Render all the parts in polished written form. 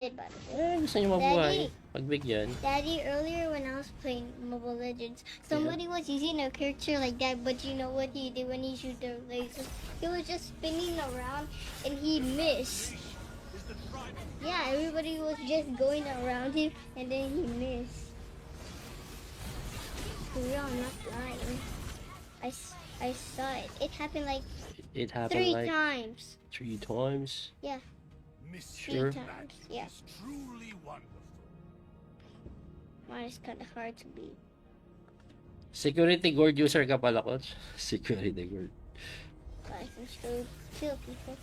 By the way. Gusto niyo mabuhay. Pagbigyan. Daddy, earlier when I was playing Mobile Legends, somebody was using a character like that, but you know what he did when he shoot the laser? He was just spinning around and he missed. Yeah, everybody was just going around him and then he missed. For real, I'm not lying. I saw it. It happened like It happened three like times. 3 times. Yeah, Sure. 3 times. Yeah. Truly wonderful. Mine is kind of hard to beat. Security guard user ka pala, coach. Security guard. But I can still kill people.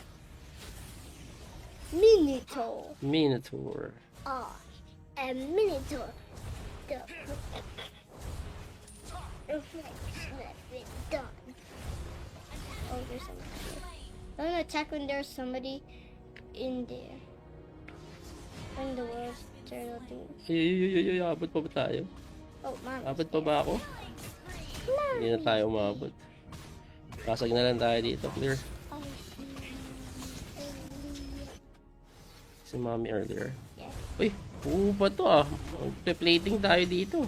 Minotaur. Minotaur. A Minotaur. The reflection that's been done. Oh, there's somebody here. I'm gonna attack when there's somebody in there. When the world's turtle thing. Ay, abot pa ba tayo? Oh, mom. Abot pa ba ako? Hindi na tayo umabot. Pasag na lang tayo dito, clear. Si mommy earlier. Yeah. Uy, buo pa to ah. Magpe-plating tayo dito.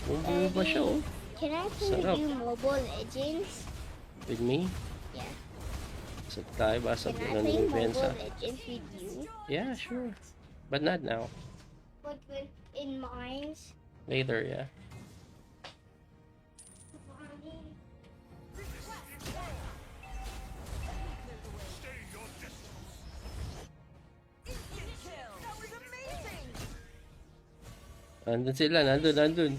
Buo pa siya oh. Can I play Sarap. you Mobile Legends? With me? Yeah. Pasag tayo, basag Can I na play ng Mobile Benza. Legends with you? Yeah, sure. But not now. But when in mines? Later, yeah. Nandun sila, nandun.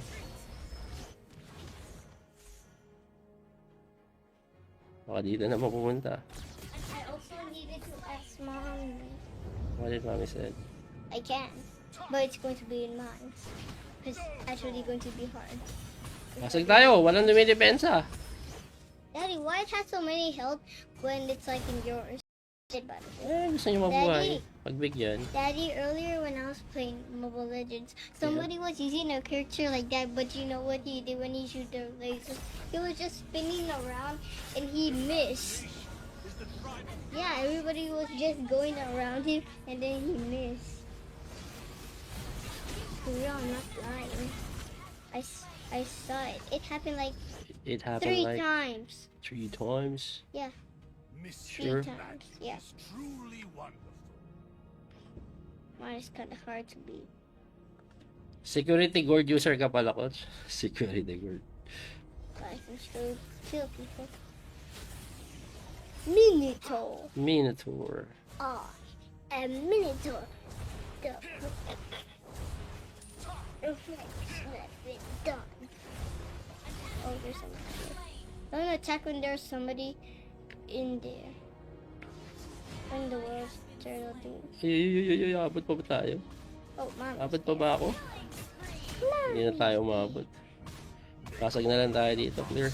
Baka dito na mapupunta. I also needed to ask mom. What did mommy said? I can, but it's going to be in mines. It's actually going to be hard. Pasag tayo, walang dumidepensa. Daddy, why it has so many health when it's like in yours? By the way. Gusto niyo mabuhay. Pagbigyan. Daddy, earlier when I was playing Mobile Legends, somebody was using a character like that, but you know what he did when he shoot the laser? He was just spinning around and he missed. Yeah, everybody was just going around him and then he missed. For real, I'm not lying. I saw it. It happened like It happened 3 like times. 3 times. Yeah, Sure. 3 times. Yeah. Truly wonderful. Mine is kind of hard to beat. Security guard user ka pala, coach. Security guard. But I can still kill people. Minotaur. Minotaur. A Minotaur. The reflection that's been done. Oh, there's somebody here. I'm gonna attack when there's somebody in there. When the world's turtle thing. Ay, abot pa ba tayo? Oh, mom. Abot pa ba ako? Hindi na tayo umabot. Pasag na lang tayo dito, clear.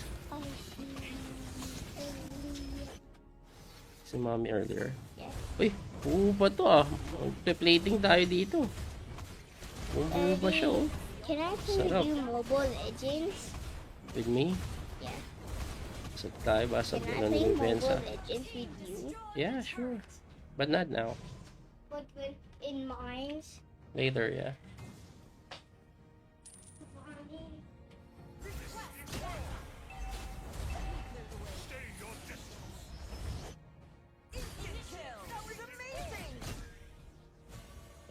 Si mommy earlier. Yeah. Uy, buo pa to ah. Magpe-plating tayo dito. Buo pa siya oh. Can I play Sarap. you Mobile Legends? With me? Yeah. Pasag tayo, basag Can I na play ng Mobile Benza. Legends with you? Yeah, sure. But not now. But when in mines? Later, yeah.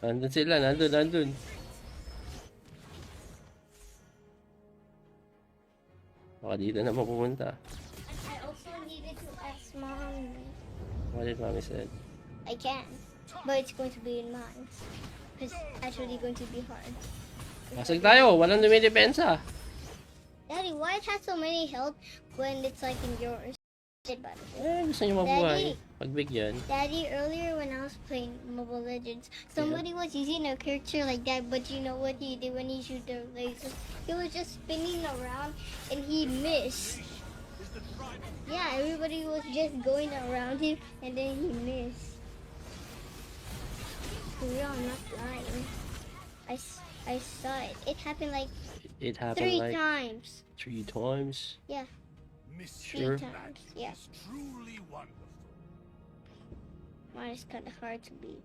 Nandun sila, nandun. Baka dito na mapupunta. I also needed to ask mom. What did mommy said? I can, but it's going to be in mines. It's actually going to be hard. Pasag tayo, walang dumidepensa. Daddy, why it has so many health when it's like in yours? By the way. Gusto niyo mabuhay. Pagbigyan. Daddy, earlier when I was playing Mobile Legends, somebody was using a character like that, but you know what he did when he shoot the laser? He was just spinning around and he missed. Yeah, everybody was just going around him and then he missed. For real, I'm not lying. I saw it. It happened like It happened 3 like times. 3 times. Yeah, 3 Sure. times. Yeah. Truly wonderful. Mine is kind of hard to beat.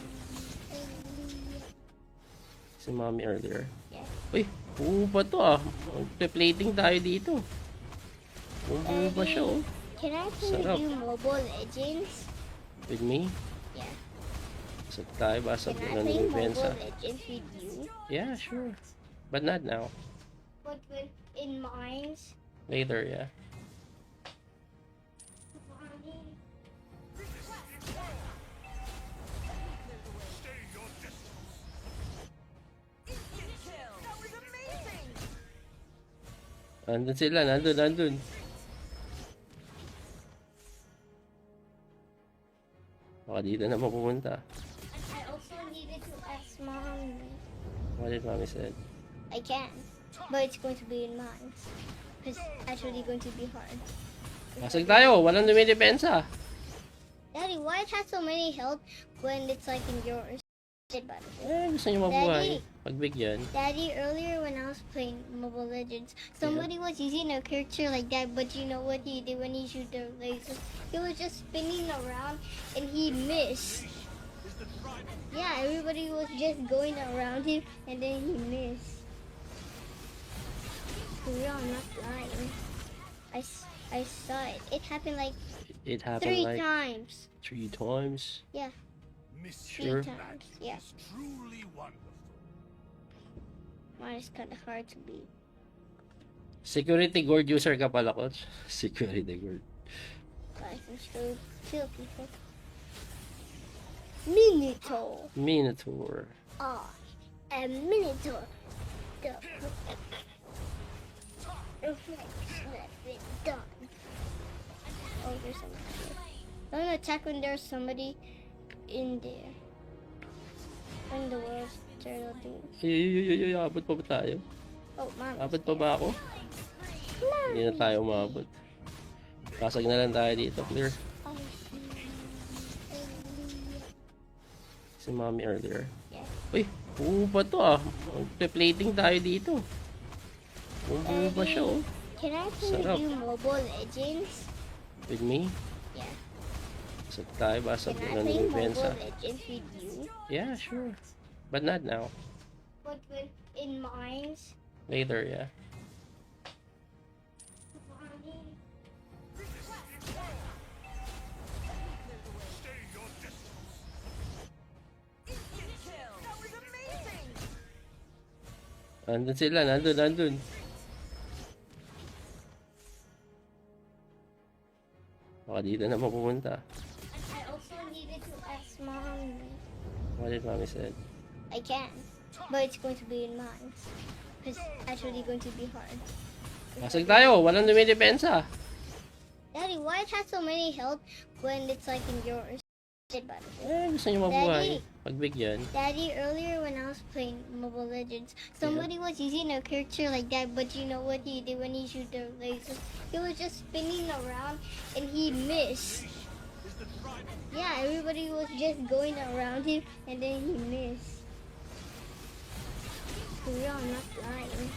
Si Mommy earlier. Yeah. Uy, buo pa to ah. Magpe-plating tayo dito. Buo pa siya oh. Can I play Sarap. you Mobile Legends? With me? Yeah. So tayo ba sa Can I ng play Mobile Bensa? Legends with you? Yeah, sure. But not now. But when in mines? Later, yeah. Stay your distance. Nandun sila, nandun. Baka dito na mapupunta. I also needed to ask mom. What did Mommy said? I can, but it's going to be in mines. It's actually going to be hard. Pasag tayo, walang dumidepensa. Daddy, why it has so many health when it's like in yours? By the way. Gusto nyo mabuhay. Pagbigyan. Daddy, earlier when I was playing Mobile Legends, somebody was using a character like that, but you know what he did when he shoot the laser? He was just spinning around and he missed. Yeah, everybody was just going around him and then he missed. For real, I'm not lying. I saw it. It happened like It happened 3 like times. 3 times. Yeah, Mission 3 Sure. times. Yeah, is truly wonderful. mine is kind of hard to beat. Security guard user ka pala, coach. Security guard. But I can still kill people. Minotaur. Minotaur. Ah, a Minotaur. The reflection has been done. Oh, there's somebody here. Don't attack when there's somebody in there. When the world's turtle thing. Ay, abot pa ba tayo? Oh, mom. Abot pa ba ako? Hindi na tayo umabot. Pasag na lang tayo dito, clear. I see. Si mommy earlier. Yeah. Uy, buo pa to ah. Magpe-plating tayo dito. Buo pa siya oh. Can I play Sarap. you Mobile Legends? With me? Yeah. Sa tayo ba sa Can I ng play depensa? Mobile Legends with you? Yeah, sure. But not now. But when in mines? Later, yeah. Stay your distance. Nandun sila, nandun. Baka dito na mapupunta. I also needed to ask mom. What did mommy said? I can, but it's going to be in mines. It's actually going to be hard. Pasag tayo, walang dumidepensa. Daddy, why it has so many health when it's like in yours? By the way. Gusto nyo mabuhay. Pagbigyan. Daddy, earlier when I was playing Mobile Legends, somebody was using a character like that, but you know what he did when he shoot the lasers? He was just spinning around and he missed. Yeah, everybody was just going around him and then he missed. For real, I'm not lying.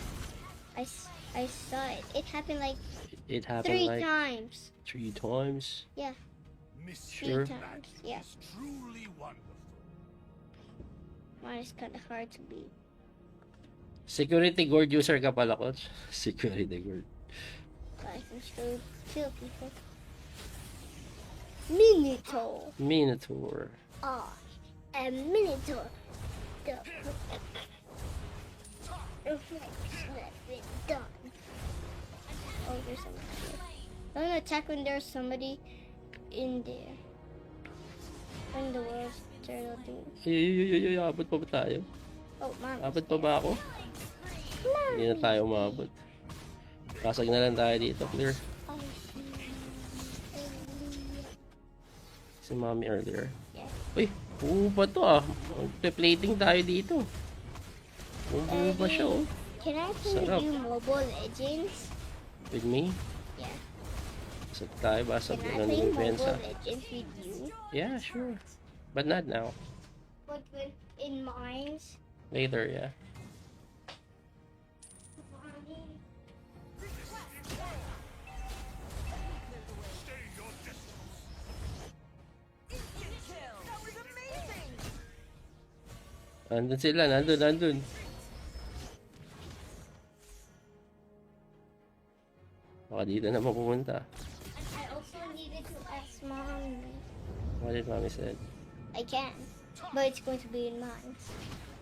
I saw it. It happened like It happened 3 like times. 3 times. Yeah, Mission 3 Sure. times. Yeah, is truly wonderful. mine is kind of hard to beat. Security guard user ka pala, coach. Security guard. But I can still kill people. Minotaur. Minotaur. A Minotaur. The reflection that's been done. Oh, there's somebody here. I'm gonna attack when there's somebody in there. When the world's turtle thing. Ay, abot pa ba tayo? Oh, mom. Abot pa ba ako? Hindi na tayo umabot. Pasag na lang tayo dito, clear. Si mommy earlier. Yeah. Uy, buo pa to ah. Magpe-plating tayo dito. Buo pa siya oh. Can I play Sarap. you Mobile Legends? With me? Yeah. Sa tayo ba sa Can I ng play depensa? Mobile Legends with you? Yeah, sure. But not now. But when in mines? Later, yeah. Stay your distance. Nandun sila, nandun. Baka dito na mapupunta. I also needed to ask mom. What did mommy said? I can, but it's going to be in mines.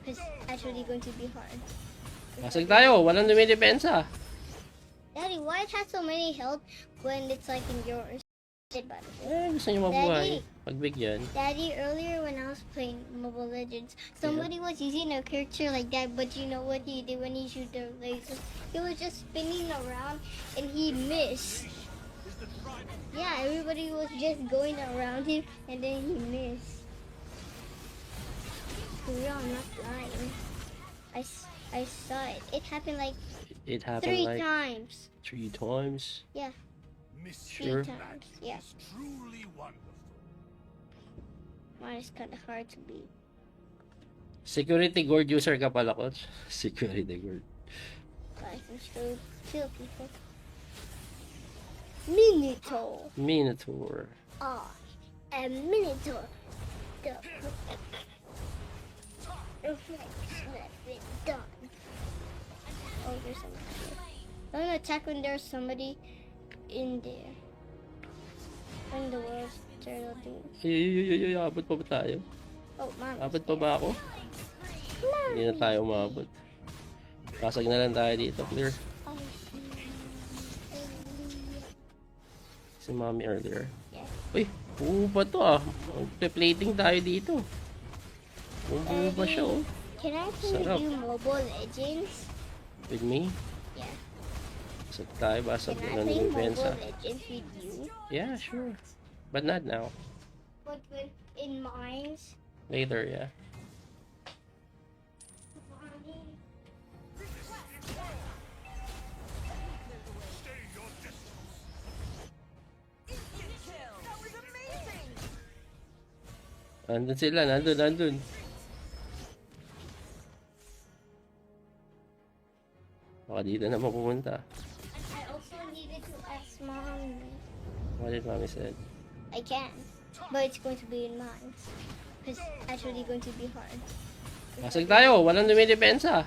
It's actually going to be hard. Pasag tayo, walang dumidepensa. Daddy, why it has so many health when it's like in yours? By the way. Gusto nyo mabuhay. Pagbigyan. Daddy, earlier when I was playing Mobile Legends, somebody was using a character like that, but you know what he did when he shoot the lasers? He was just spinning around and he missed. Yeah, everybody was just going around him and then he missed. For real, I'm not lying. I saw it. It happened like It happened 3 like times. 3 times. Yeah, Mission 3 times. Yeah, is truly wonderful. mine is kind of hard to beat. Security guard user ka pala, coach. Security guard. But I can still kill people. Minotaur. Minotaur. A Minotaur. The reflection that's been done. Oh, there's somebody here. I'm gonna attack when there's somebody in there. When the world's turtle thing. Ay, abot pa ba tayo? Oh, mom. Abot pa ba ako? Hindi na tayo umabot. Pasag na lang tayo dito, clear. Si mommy earlier. Yeah. Uy, buo pa to ah. Magpe-plating tayo dito. Buo pa siya oh. Can I play Sarap. you Mobile Legends? With me? Yeah. Sa tayo ba sa Can I ng play depensa? Mobile Legends with you? Yeah, sure. But not now. But when in mines? Later, yeah. Stay your distance. Andun sila, nandun. Baka dito na mapupunta. I also needed to ask mom. What did mommy said? I can, but it's going to be in mine. Because actually going to be hard. Pasag tayo, walang dumidepensa.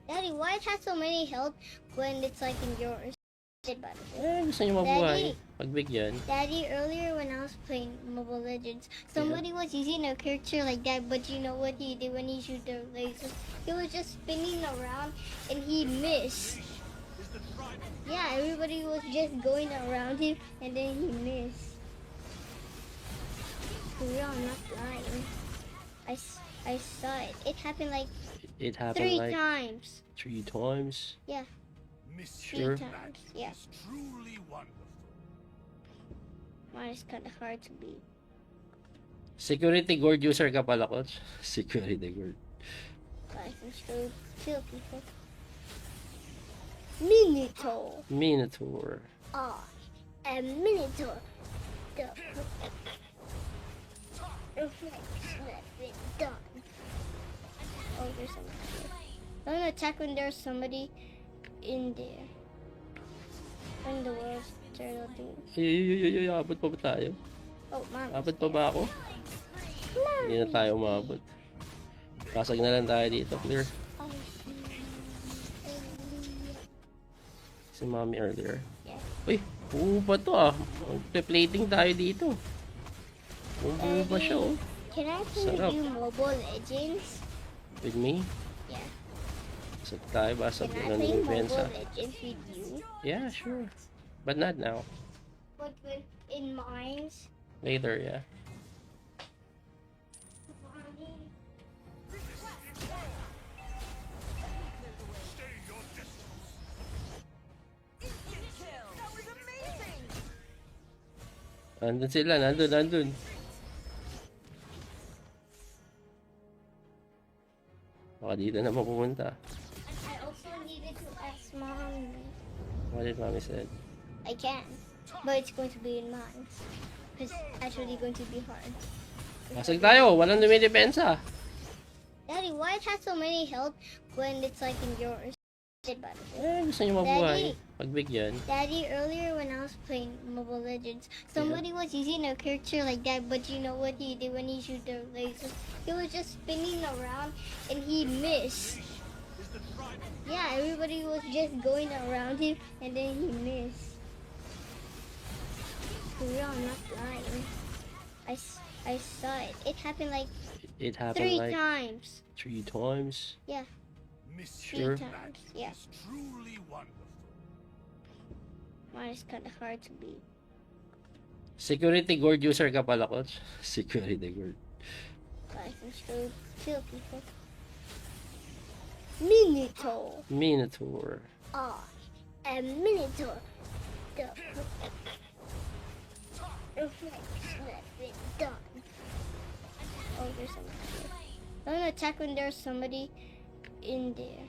Daddy, why it has so many health when it's like in yours? By the way. Gusto nyo mabuhay. Pagbigyan. Daddy, earlier when I was playing Mobile Legends, somebody was using a character like that, but you know what he did when he shoot the laser? He was just spinning around and he missed. Yeah, everybody was just going around him and then he missed. For real, I'm not lying. I saw it. It happened like It happened 3 like times. 3 times. Yeah, Mission 3 Sure. times. Yeah, is truly wonderful. mine is kind of hard to beat. Security guard user ka pala, coach. Security guard. But I can still kill people. Minotaur. Minotaur. A Minotaur. The reflection that's been done. Oh, there's somebody here. Don't attack when there's somebody in there. When the world's turtle thing. Ay, abot pa ba tayo? Oh, mom. Abot pa ba ako? Hindi na tayo umabot. Pasag na lang tayo dito, clear. Oh, Si mommy earlier. yeah. Uy, buo pa to ah. Magpe-plating tayo dito. Buo pa siya oh. Can I play Sarap. you Mobile Legends? With me? Yeah. Pasag tayo, basag Can I na play ng Mobile pensa. Legends with you? Yeah, sure. But not now. But when in mines? Later, yeah. Stay your distance. Andun sila, nandun. Baka dito na mapupunta. I also needed to ask mom. What did mommy said? I can, but it's going to be in mine. Because actually going to be hard. Pasag tayo, walang dumidepensa. Daddy, why it has so many health when it's like in yours? By the way. Gusto nyo mabuhay. Pagbigyan. Daddy, earlier when I was playing Mobile Legends, somebody was using a character like that, but you know what he did when he shoot the laser? He was just spinning around and he missed. Yeah, everybody was just going around him and then he missed. For real, I'm not lying. I saw it. It happened like It happened 3 like times. 3 times. Yeah, Mission 3 times. Yeah, is truly wonderful. mine is kind of hard to beat. Security guard user ka pala, coach. Security guard. But I can still kill people. Minotaur. Minotaur. A Minotaur. The reflection that's been done. Oh, there's somebody here. Don't attack when there's somebody in there.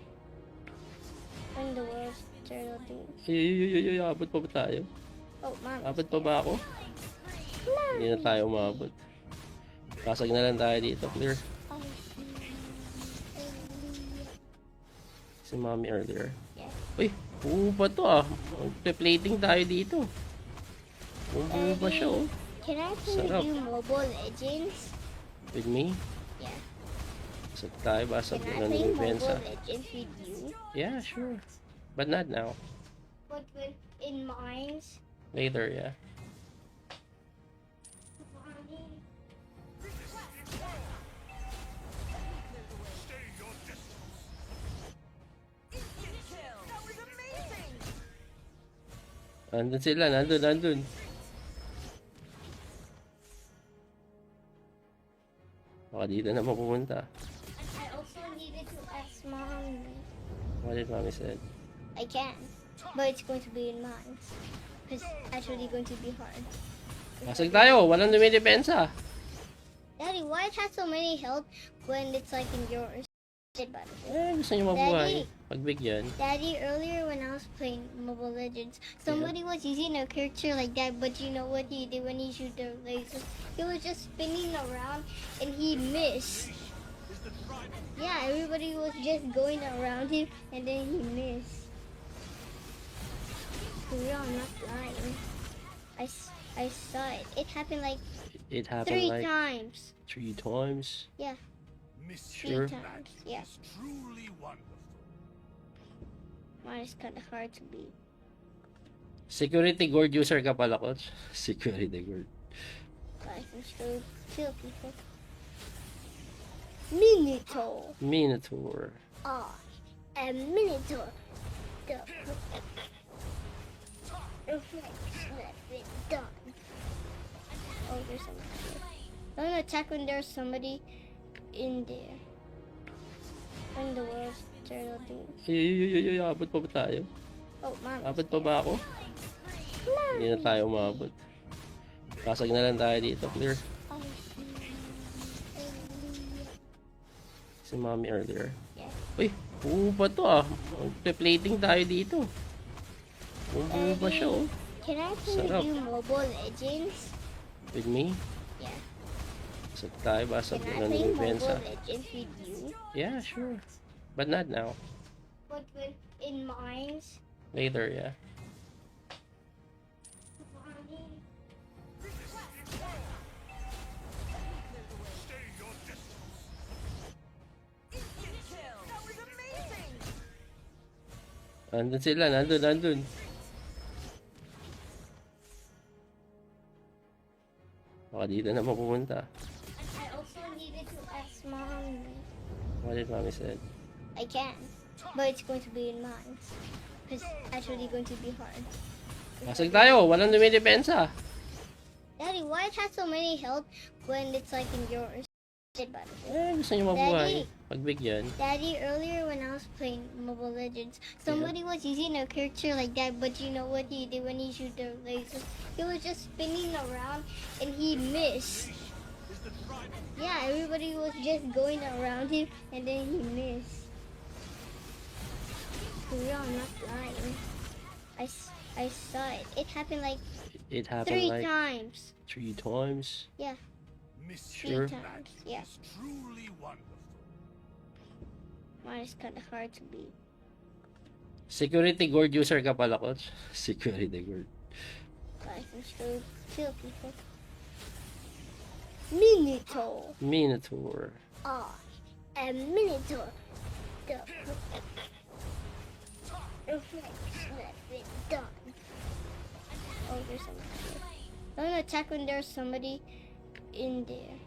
When the world's turtle thing. Ay, abot pa ba tayo? Oh, mom. Abot pa ba ako? Hindi na tayo umabot. Pasag na lang tayo dito, clear. Oh, Si mommy earlier. yeah. Uy, buo pa to ah. Magpe-plating tayo dito. Buo pa siya oh. Can I play Sarap. you Mobile Legends? With me? Yeah. Pasag tayo, basag Can I na play ng Mobile pensa. Legends with you? Yeah, sure. But not now. But when in mines? Later, yeah. Stay your distance. Andun sila, nandun. Baka dito na mapupunta. I also needed to ask mom. What did mommy said? I can, but it's going to be in mine. Because actually going to be hard. Pasag tayo, walang dumidepensa. Daddy, why it has so many health when it's like in yours? about it. Gusto niyo mabuhay. Pagbigyan. Daddy, earlier when I was playing Mobile Legends, somebody was using a character like that, but you know what he did when he shoot the laser? He was just spinning around and he missed. Yeah, everybody was just going around him and then he missed. For real, I'm not lying. I saw it. It happened like It happened 3 like times. 3 times. Yeah, Mission 3 Sure. times. Yeah, is truly wonderful. mine is kind of hard to beat. Security guard user ka pala, coach. Security guard. But I can still kill people. Minotaur. Minotaur. A Minotaur. The reflection that's been done. Oh, there's somebody here. Don't attack when there's somebody in there. When the world's turtle thing. Ay, abot pa ba tayo? Oh, mom. Abot pa ba ako? Hindi na tayo umabot. Pasag na lang tayo dito, clear. I see. Si mommy earlier. Yeah. Uy, buo pa to ah. Plating tayo dito. Buo pa siya oh. Can I play Sarap. you Mobile Legends? With me? Yeah. Pasag tayo, basag Can I na play ng Mobile Benza. Legends with you? Yeah, sure. But not now. But when in mines? Later, yeah. Stay your distance. Nandun sila, nandun. Baka dito na mapupunta. I also needed to ask mom. What did mommy said? I can, but it's going to be in mines. It's actually going to be hard. Pasag tayo, walang dumidepensa. Daddy, why it has so many health when it's like in yours? About it. Gusto niyo mabuhay. Pagbigyan. Daddy, earlier when I was playing Mobile Legends, somebody was using a character like that, but you know what he did when he shoot the laser? He was just spinning around and he missed. Yeah, everybody was just going around him and then he missed. For real, I'm not lying. I saw it. It happened like It happened 3 like times. 3 times. Yeah, Mission 3 times. Yeah, is truly wonderful. mine is kind of hard to beat. Security guard user ka pala, coach. Security guard. But I can still kill people. Minotaur. Minotaur. A Minotaur. The reflection that's been done. Oh, there's somebody here. Don't attack when there's somebody in there.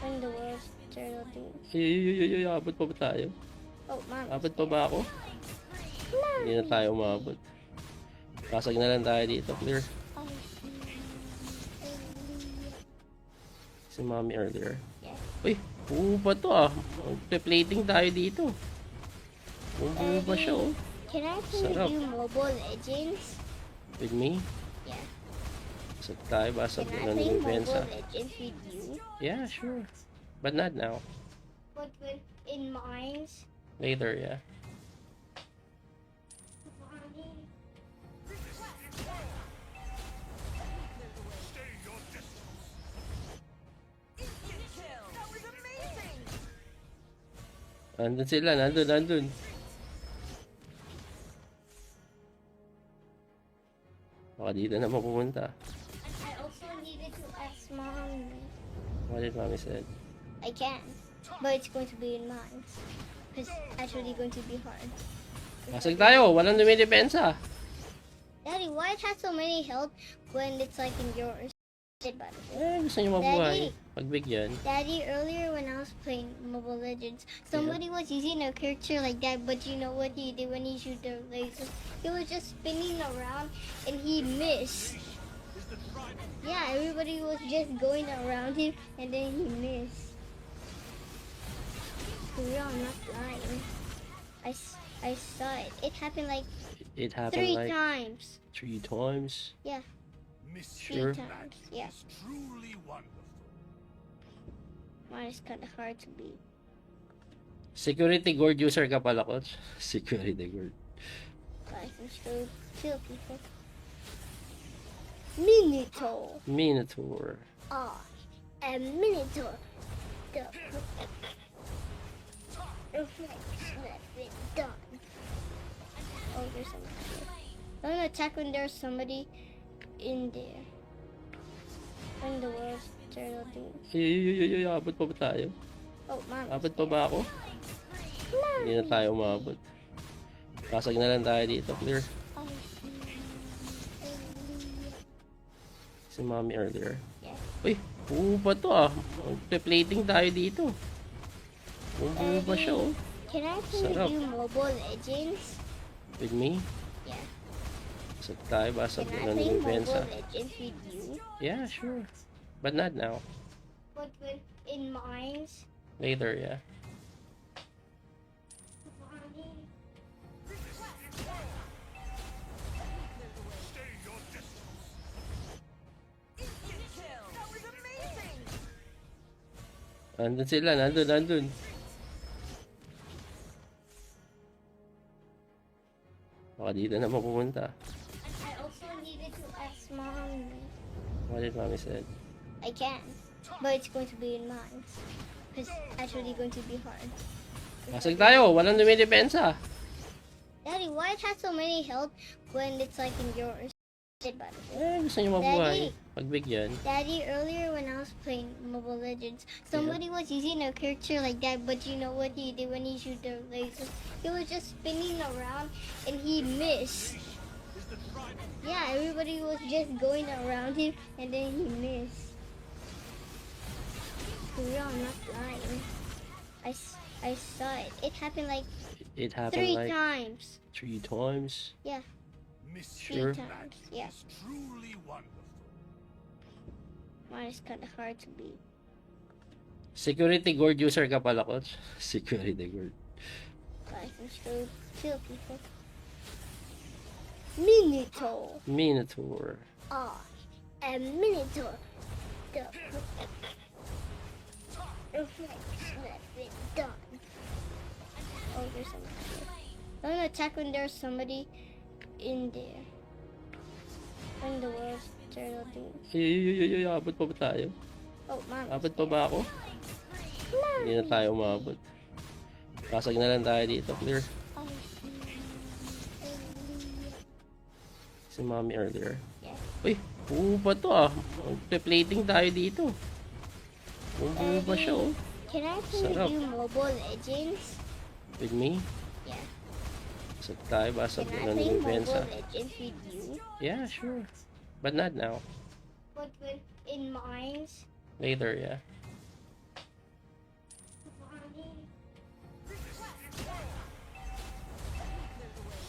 When the world's turtle thing. Ay, abot pa ba tayo? Oh, mom. Abot pa ba ako? Hindi na tayo umabot. Pasag na lang tayo dito, clear. I see. Si mommy earlier. Yeah. Uy, buo pa to ah. Plating tayo dito. Buo pa siya oh. Can I play Sarap. you Mobile Legends? With me? Yeah. Pasag tayo, basag Can I na play ng Mobile Benza. Legends with you? Yeah, sure. But not now. But when in mines? Later, yeah. Stay your distance. Nandun sila, nandun. Baka dito na mapupunta. I also needed to ask mom. What did mommy said? I can, but it's going to be in mines. It's actually going to be hard. Pasag tayo, walang dumidepensa. Daddy, why it has so many health when it's like in yours? About it. Gusto niyo mabuhay. Pagbigyan. Daddy, earlier when I was playing Mobile Legends, somebody was using a character like that, but you know what he did when he shoot the laser? He was just spinning around and he missed. Yeah, everybody was just going around him and then he missed. For real, I'm not lying. I saw it. It happened like It happened 3 like times. 3 times. Yeah, Mission 3 times. Yeah, is truly wonderful. mine is kind of hard to beat. Security guard user ka pala, coach. Security guard. I can still kill people. Minotaur. Minotaur. Ah, a Minotaur. The reflection that's been done. Oh, there's somebody here. I'm gonna attack when there's somebody in there. In the world, turtle thing. Ay, abot pa ba tayo? Oh, mom. Abot pa ba ako? Hindi na tayo umabot. Pasag na lang tayo dito, clear. Oh, Si mommy earlier. yeah. Uy, buo pa to ah. Magpe-plating tayo dito. Buo pa siya oh. Can I play Sarap. you Mobile Legends? With me? Yeah. Pasag tayo, basag Can I na play ng Mobile Benza. Legends with you? Yeah, sure. But not now. But when in mines? Later, yeah. Stay your distance. Nandun sila, nandun. Baka dito na mapupunta. I also needed to ask mom. What did mommy said? I can, but it's going to be in mines. It's actually going to be hard. Pasag tayo, walang dumidepensa. Daddy, why it has so many health when it's like in yours? By the way. Gusto nyo mabuhay. Pagbigyan. Daddy, earlier when I was playing Mobile Legends, somebody was using a character like that, but you know what he did when he shoot the laser? He was just spinning around and he missed. Yeah, everybody was just going around him and then he missed. For real, I'm not lying. I saw it. It happened like It happened 3 like times. 3 times. Yeah, Mission 3 Sure. times. Yeah, is truly wonderful. mine is kind of hard to beat. Security guard user ka pala, coach. Security guard. I can still kill people. Minotaur. Minotaur. Ah, a Minotaur. The reflection that's been done. Oh, there's somebody here. I'm gonna attack when there's somebody in there. In the world, turtle thing. Ay, abot pa ba tayo? Oh, mom. Abot pa ba ako? Mom. 'Cause Hindi na tayo umabot. Pasag na lang tayo dito, clear. Si mommy earlier. Yeah. Uy, buo pa to ah. Magpe-plating tayo dito. Buo pa siya oh. Can I play Sarap. you Mobile Legends? With me? Yeah. Pasag tayo, basag Can I na play ng Mobile Benza. Legends with you? Yeah, sure. But not now. But when in mines? Later, yeah.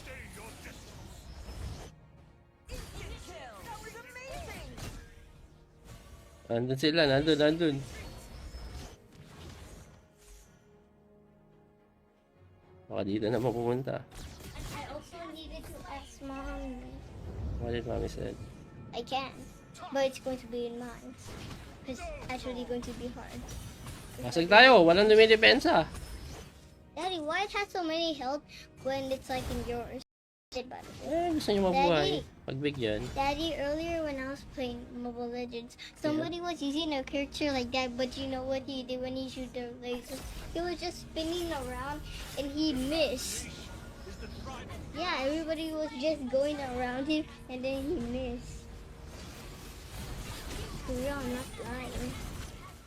Stay your distance. Nandun sila, nandun. Baka dito na mapupunta. I also needed to ask mom. What did mommy said? I can, but it's going to be in mines. It's actually going to be hard. Pasag tayo, walang dumidepensa. Daddy, why it has so many health when it's like in yours? By the way. Gusto nyo mabuhay. Pagbigyan. Daddy, earlier when I was playing Mobile Legends, somebody was using a character like that, but you know what he did when he shoot the laser? He was just spinning around and he missed. Yeah, everybody was just going around him and then he missed. For real, I'm not lying.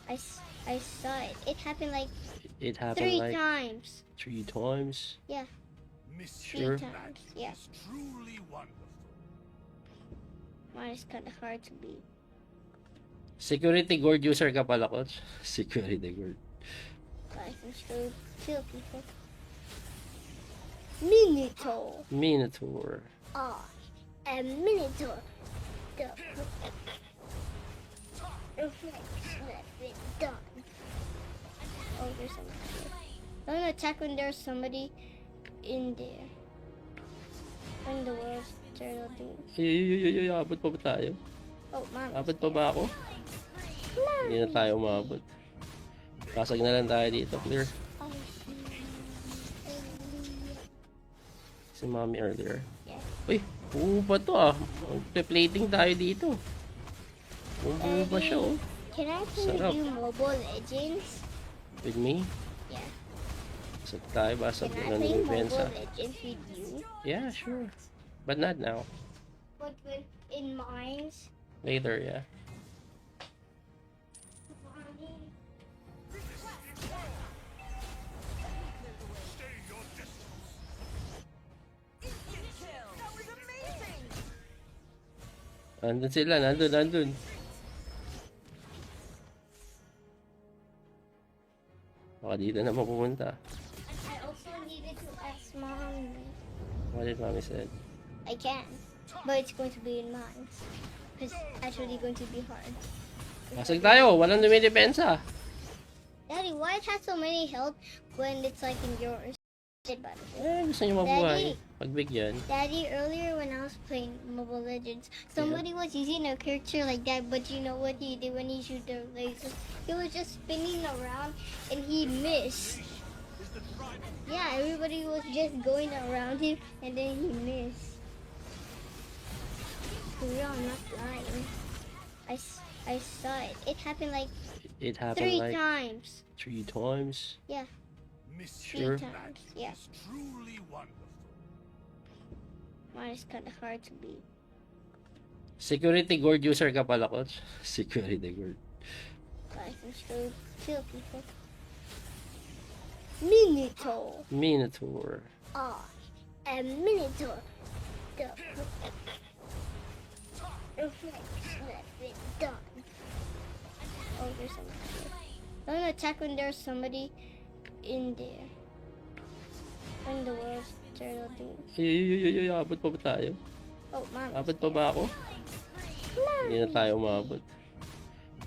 I saw it. It happened like It happened 3 like times. 3 times. Yeah, Mission 3 Sure. times. Yeah, is truly wonderful. mine is kind of hard to beat. Security guard user ka pala, coach. Security guard. I can still kill people. Minotaur. Minotaur. Ah, a Minotaur. The reflection that's been done. Oh, there's somebody here. I'm gonna attack when there's somebody in there. In the world, turtle thing. Ay, abot pa ba tayo? Oh, mom. Abot pa ba ako? Hindi na tayo umabot. Pasag na lang tayo dito, clear. Oh, Si mommy earlier. Yeah. Uy, buo pa to ah. Magpe-plating tayo dito. Buo pa siya oh. Can I play Sarap. you Mobile Legends? With me? Yeah. So tayo ba sa Can I ng play depensa? Mobile Legends with you? Yeah, sure. But not now. But when in mines? Later, yeah. Stay your distance. Nandun sila, nandun. Baka dito na mapupunta. I also needed to ask mom. What did mommy said? I can, but it's going to be in mines. It's actually going to be hard. Pasag tayo, walang dumidepensa. Daddy, why it has so many health when it's like in yours? By the way. Gusto nyo mabuhay. Pagbigyan. Daddy, earlier when I was playing Mobile Legends, somebody was using a character like that, but you know what he did when he shoot the lasers? He was just spinning around and he missed. Yeah, everybody was just going around him and then he missed. For real, I'm not lying. I saw it. It happened like It happened 3 like times. 3 times. Yeah, Mission 3 Sure. times. Yeah, is truly wonderful. mine is kind of hard to beat. Security guard user ka pala, coach. Security guard. But I can still kill people. Minotaur. Minotaur. A Minotaur. The reflection has been done. Oh, there's somebody here. I'm gonna attack when there's somebody in there. When the world's turtle thing. Ay, abot pa ba tayo? Oh, mom. Abot pa ba ako? Hindi na tayo umabot.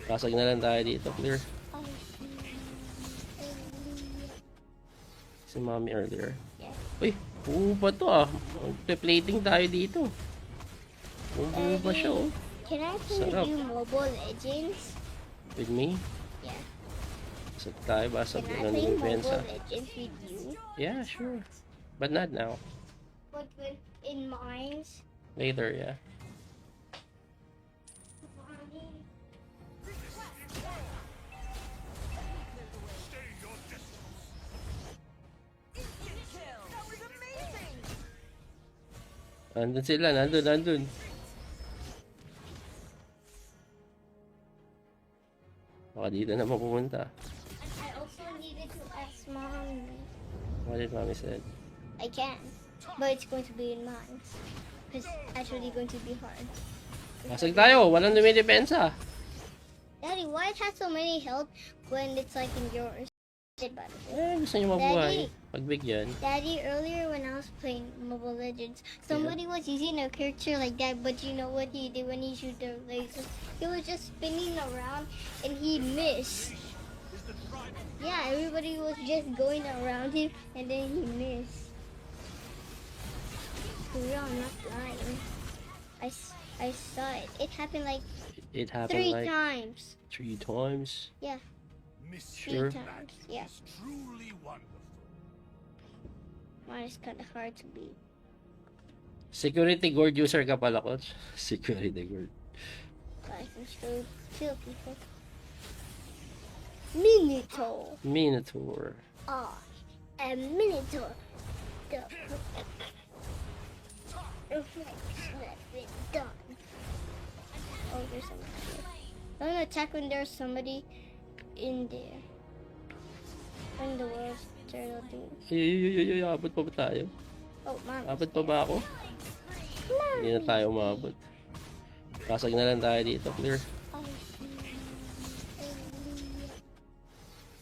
Pasag na lang tayo dito, clear. Si mommy earlier. Yeah. Uy, buo pa to ah. Magpe-plating tayo dito. Buo pa siya oh. Can I play Sarap. you Mobile Legends? With me? Yeah. So tayo ba sa Can I ng play depensa? Mobile Legends with you? Yeah, sure. But not now. But when in mines? Later, yeah. Stay your distance. Instant kill! That was amazing! Nandun sila, nandun. Stay your distance. Pasag tayo. Stay your distance. Walang dumidepensa. What did mommy said? Stay your distance. What did mommy said? Stay your distance. Baka dito na mapupunta. I also needed to ask mom. What did mommy said? I can, but it's going to be in mines. It's actually going to be hard. Pasag tayo, walang dumidepensa. Daddy, why it has so many health when it's like in yours? By the way. Gusto nyo mabuhay. Pagbigyan. Daddy, earlier when I was playing Mobile Legends, somebody was using a character like that, but you know what he did when he shoot the lasers? He was just spinning around and he missed. Yeah, everybody was just going around him and then he missed. For real, I'm not lying. I saw it. It happened like It happened 3 like times. 3 times. Yeah, Mission 3 times. Yeah, is truly wonderful. mine is kind of hard to beat. Security guard user ka pala, coach. Security guard. But I can still kill people. Minotaur. Minotaur. A Minotaur. The reflection has been done. Oh, there's somebody here. I'm gonna attack when there's somebody in there. When the world's turtle thing. Ay, abot pa ba tayo? Oh, mom. Abot pa ba ako? Hindi na tayo umabot. Pasag na lang tayo dito, clear.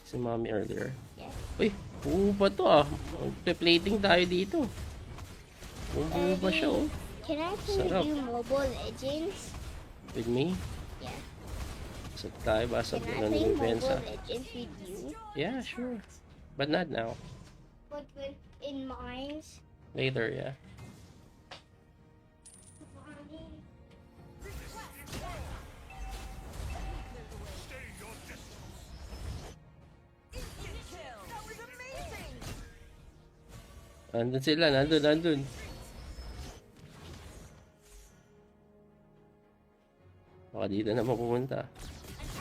Si mommy earlier. Yeah. Uy, buo pa to ah. Magpe-plating tayo dito. Buo pa siya oh. Can I play Sarap. you Mobile Legends? With me? Yeah. So tayo ba sa Can I ng play depensa? Mobile Legends with you? Yeah, sure. But not now. But when in mines? Later, yeah. Stay your distance. Instant kill! That was amazing! Nandun sila, nandun. Baka dito na pupunta.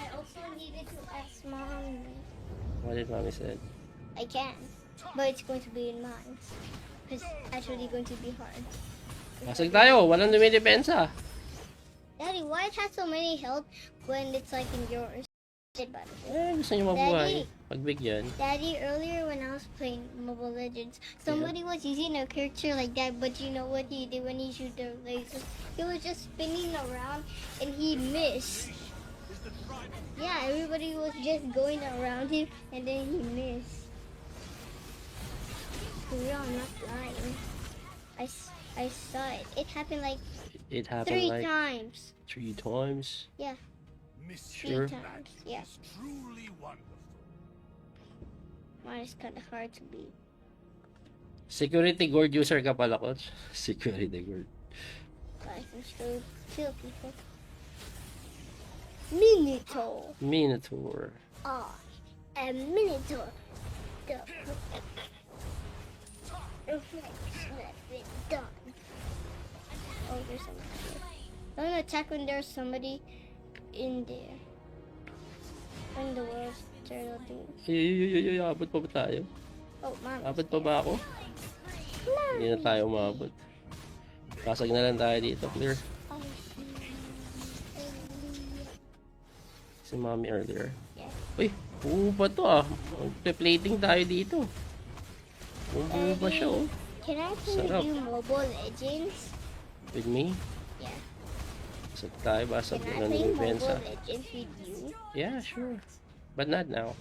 I also needed to ask mom. What did mommy said? I can, but it's going to be in mine. Because actually going to be hard. Basag tayo, walang dumidepensa. Daddy, why it has so many health when it's like in yours? Gusto niyo mabuhay. Pagbigyan. Daddy, earlier when I was playing Mobile Legends, somebody was using a character like that, but you know what he did when he shoot the laser? He was just spinning around and he missed. Yeah, everybody was just going around him and then he missed. For real, I'm not lying. I saw it. It happened like It happened 3 like times. 3 times. Yeah, Sure. 3 times. Yeah, Is truly wonderful. mine is kind of hard to beat. Security guard user ka pala, coach. Security guard. But I can still kill people. Minotaur. Minotaur. A Minotaur. The reflection has been done. Oh, there's somebody here. I'm gonna attack when there's somebody in there. When the world's turtle thing. Ay, abot pa ba tayo? Oh, mom. Abot pa ba ako? Hindi na tayo umabot. Pasag na lang tayo dito, clear. I see. Si mommy earlier. Yeah. Uy, buo pa to ah. Plating tayo dito. Buo pa siya oh. Can I play Sarap. you Mobile Legends? With me? Yeah. Pasag tayo, basag Can I na play ng Mobile pensa. Legends with you? Yeah, sure. But not now.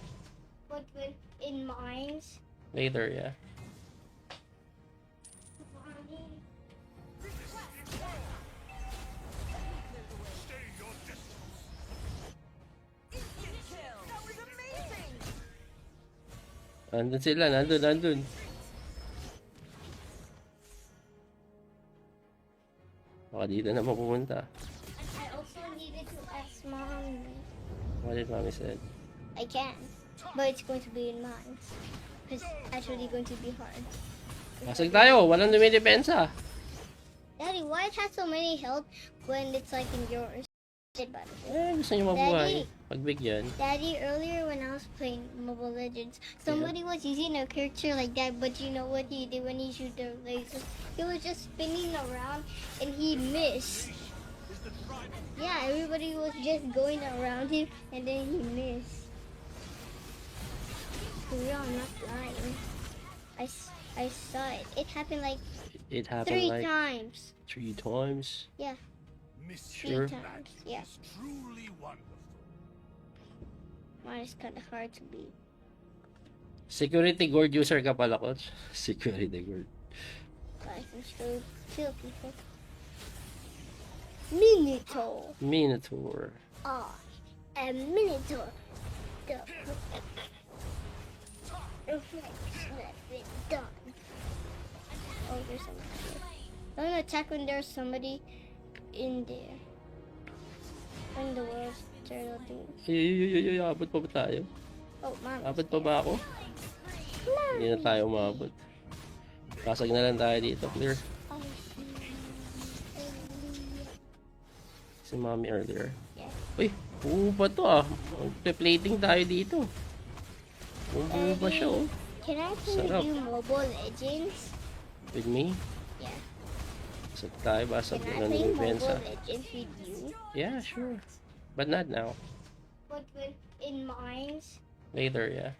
But when in mines? Later, yeah. Stay your distance. Nandun sila, nandun. Baka dito na mapupunta. I also needed to ask mom. What did mommy said? I can, but it's going to be in mine. Because actually going to be hard. Basag tayo, walang dumidepensa. Daddy, why it has so many health when it's like in yours? Gusto niyo mabuhay. Pagbigyan. Daddy, earlier when I was playing Mobile Legends, somebody was using a character like that, but you know what he did when he shoot the laser? He was just spinning around and he missed. Yeah, everybody was just going around him and then he missed. For real, I'm not lying. I saw it. It happened like It happened 3 like times. 3 times. Yeah, 3 Sure. times. Yeah, Is truly wonderful. mine is kind of hard to beat. Security guard user ka pala, coach. Security guard. But I can still kill people. Minotaur. Minotaur. A Minotaur. The reflection has been done. Oh, there's somebody here. I'm gonna attack when there's somebody in there. When the world's turtle thing. Ay, abot pa ba tayo? Oh, mom. Abot pa ba ako? Hindi na tayo umabot. Pasag na lang tayo dito, clear. I see. Si mommy earlier. Yeah. Uy, buo pa to ah. Plating tayo dito. Buo pa siya oh. Can I play Sarap. you Mobile Legends? With me? Yeah. Pasag tayo, basag Can I na play ng Mobile pensa. Legends with you? Yeah, sure. But not now. But when in mines? Later, yeah.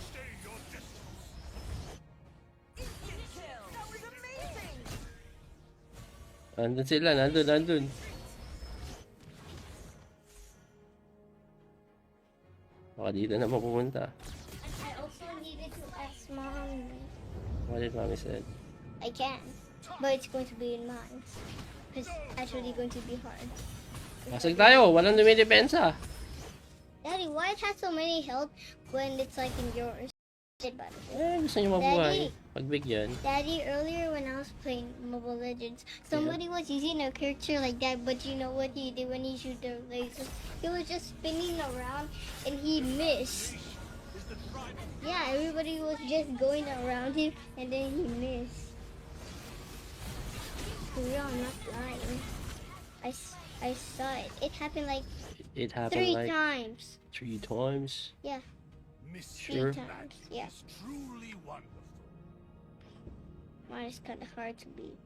Stay your distance. Nandun sila, nandun. Baka dito na mapupunta. I also needed to ask mom. What did mommy said? I can, but it's going to be in mine. Because actually going to be hard. Basag tayo, walang dumidepensa. Daddy, why it has so many health when it's like in yours? Gusto niyo mabuhay. Pagbigyan. Daddy, earlier when I was playing Mobile Legends, somebody was using a character like that, but you know what he did when he shoot the laser? He was just spinning around and he missed. Yeah, everybody was just going around him and then he missed. For real, I'm not lying. I saw it. It happened like It happened 3 like times. 3 times. Yeah, Mission 3 Sure. times. Yeah, is truly wonderful. mine is kind of hard to beat.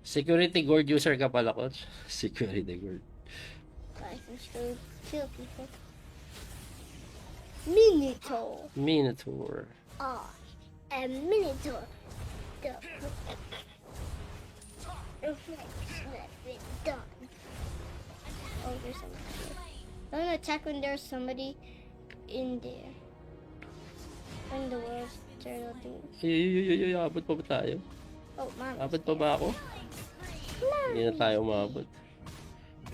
Security guard user ka pala, coach. Security guard. But I can still kill people. Minotaur. Minotaur. A Minotaur. The reflection that's been done. Oh, there's somebody here. I'm gonna attack when there's somebody in there. When the world's turtle thing. Ay, abot pa ba tayo? Oh, mom. Abot pa ba ako? Hindi na tayo umabot.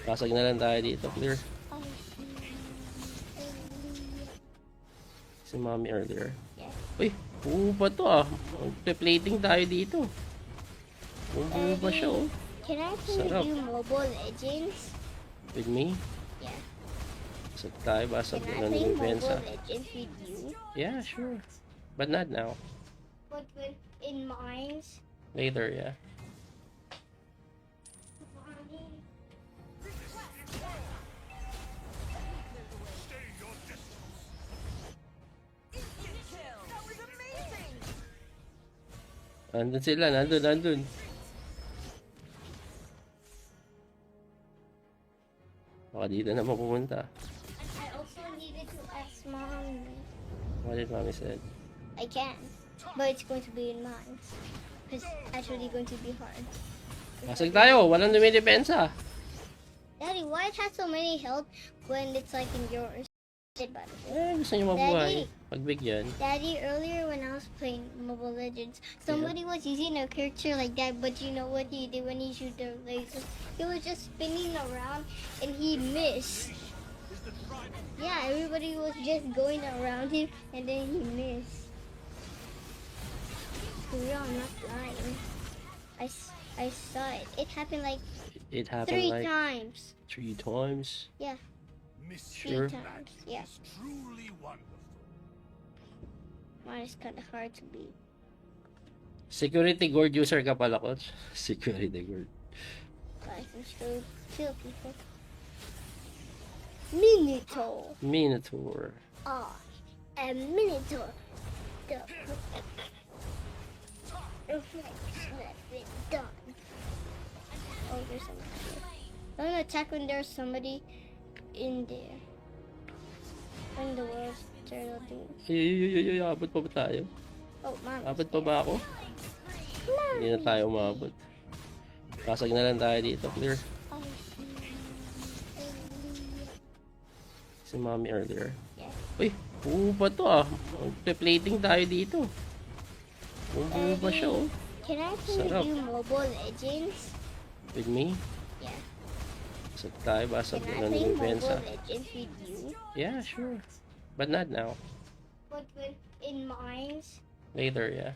Pasag na lang tayo dito, clear. Si mommy earlier. Yeah. Uy, buo pa to ah. Magpe-plating tayo dito. Buo pa siya oh. Can I play Sarap. you Mobile Legends? With me? Yeah. Pasag tayo, basag Can I na play ng Mobile Benza. Legends with you? Yeah, sure. But not now. But when in mines? Later, yeah. Stay your distance. Nandun sila, nandun. Baka dito na mapupunta. I also needed to ask mom. What did mommy said? I can, but it's going to be in mines. It's actually going to be hard. Pasag tayo, walang dumidepensa. Daddy, why it has so many health when it's like in yours? By the way. Gusto nyo mabuhay. Pagbigyan. Daddy, earlier when I was playing Mobile Legends, somebody was using a character like that, but you know what he did when he shoot the lasers? He was just spinning around and he missed. Yeah, everybody was just going around him and then he missed. For real, I'm not lying. I saw it. It happened like It happened 3 like times. 3 times. Yeah, Mission 3 times. Yeah, is truly wonderful. mine is kind of hard to beat. Security guard user ka pala, coach. Security guard. But I can still kill people. Minotaur. Minotaur. A Minotaur. The reflection that's been done. Oh, there's somebody here. I'm gonna attack when there's somebody in there. When the world's turtle thing. Ay, abot pa ba tayo? Oh, mom. Abot pa ba ako? Hindi na tayo umabot. Pasag na lang tayo dito, clear. Si mommy earlier. Yeah. Uy, buo pa to ah. Magpe-plating tayo dito. Buo pa siya oh. Can I play Sarap. you Mobile Legends? With me? Yeah. Pasag tayo, basag Can I na play ng Mobile Benza. Legends with you? Yeah, sure. But not now. But when in mines? Later, yeah.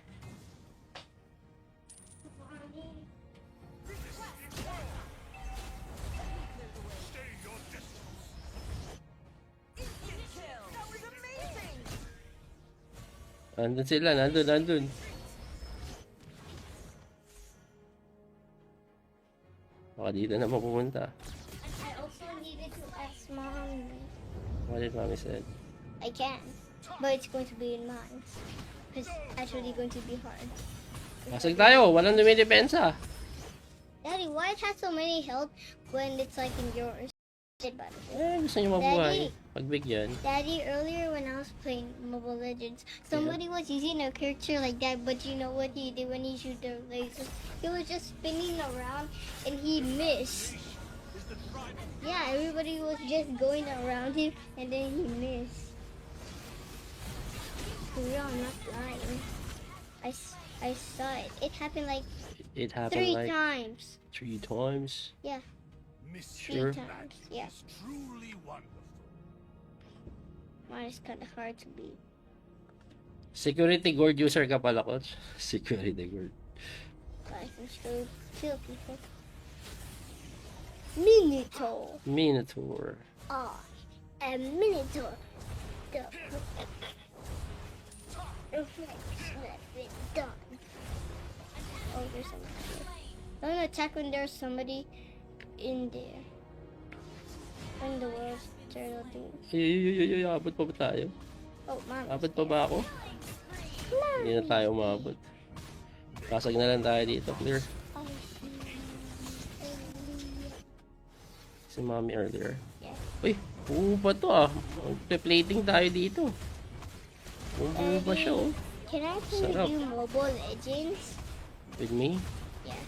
Stay your distance. Nandun sila, nandun. Baka dito na mapupunta. I also needed to ask mom. What did mommy said? I can, but it's going to be in mines. It's actually going to be hard. Pasag tayo, walang dumidepensa. Daddy, why it has so many health when it's like in yours? By the way. Gusto nyo mabuhay. Pagbigyan. Daddy, earlier when I was playing Mobile Legends, somebody was using a character like that, but you know what he did when he shoot the lasers? He was just spinning around and he missed. Yeah, everybody was just going around him and then he missed. For real, I'm not lying. I saw it. It happened like It happened 3 like times. 3 times. Yeah, 3 Mission Sure. times. Yeah, is truly wonderful. mine is kind of hard to beat. Security guard user ka pala, coach. Security guard. But I can still kill people. Minotaur. Minotaur. A Minotaur. The Done. Oh, there's somebody here. I'm gonna attack when there's somebody in there. In the world turtle thing. Ay, abot pa ba tayo? Oh, mom. Abot pa ba ako? Hindi na tayo umabot. Pasag na lang tayo dito, clear. Si mommy earlier. Yeah. Uy, buo pa to ah. Magpe-plating tayo dito. Buo pa siya oh. Can I play Sarap. you Mobile Legends? With me? Yeah.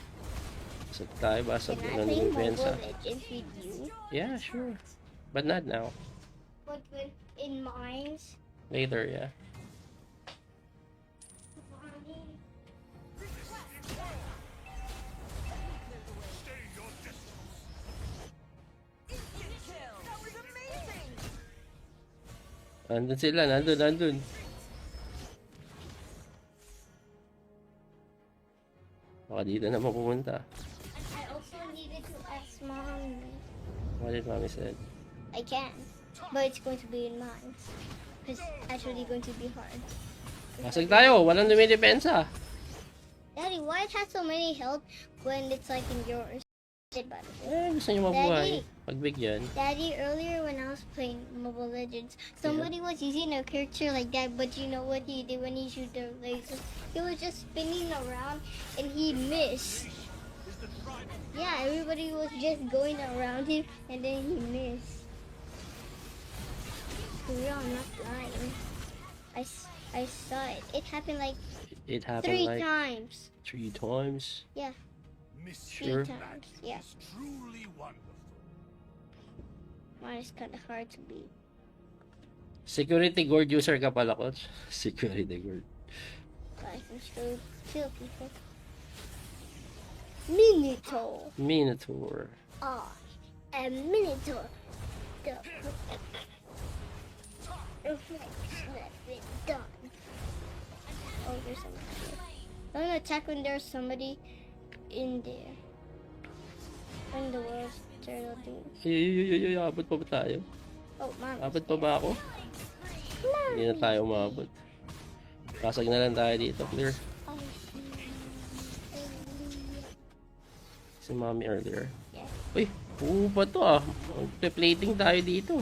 Pasag tayo, basag Can I na play ng Mobile Benza. Legends with you? Yeah, sure. But not now. But when in mines? Later, yeah. Stay your distance. Nandun sila, nandun. Baka dito na mapupunta. I also needed to ask mom. What did mommy said? I can, but it's going to be in mines. It's actually going to be hard. Pasag tayo, walang dumidepensa. Daddy, why it has so many health when it's like in yours? By the way. Gusto nyo mabuhay. Pagbigyan. Daddy, earlier when I was playing Mobile Legends, somebody was using a character like that, but you know what he did when he shoot the lasers? He was just spinning around and he missed. Yeah, everybody was just going around him and then he missed. For real, I'm not lying. I saw it. It happened like It happened 3 like times. 3 times. Yeah, Mission 3 Sure. times. Yeah, is truly wonderful. mine is kind of hard to beat. Security guard user ka pala, coach. Security guard. But I can still kill people. Minotaur. Minotaur. A Minotaur. The done. Oh, there's somebody here. I'm gonna attack when there's somebody in there. In the world turtle thing. Ay, abot pa ba tayo? Oh, mom. Abot pa ba ako? Hindi na tayo umabot. Pasag na lang tayo dito, clear. Si mommy earlier. Yeah. Uy, buo pa to ah. Magpe-plating tayo dito.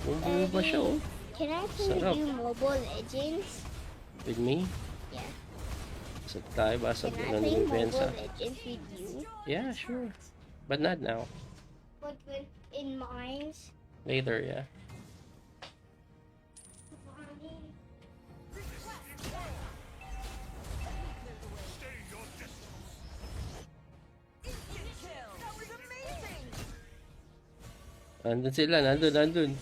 Buo pa siya oh. Can I play Sarap. you Mobile Legends? With me? Yeah. Pasag tayo, basag Can I na play ng Mobile Benza. Legends with you? Yeah, sure. But not now. But when in mines? Later, yeah. Stay your distance. Nandun sila, nandun.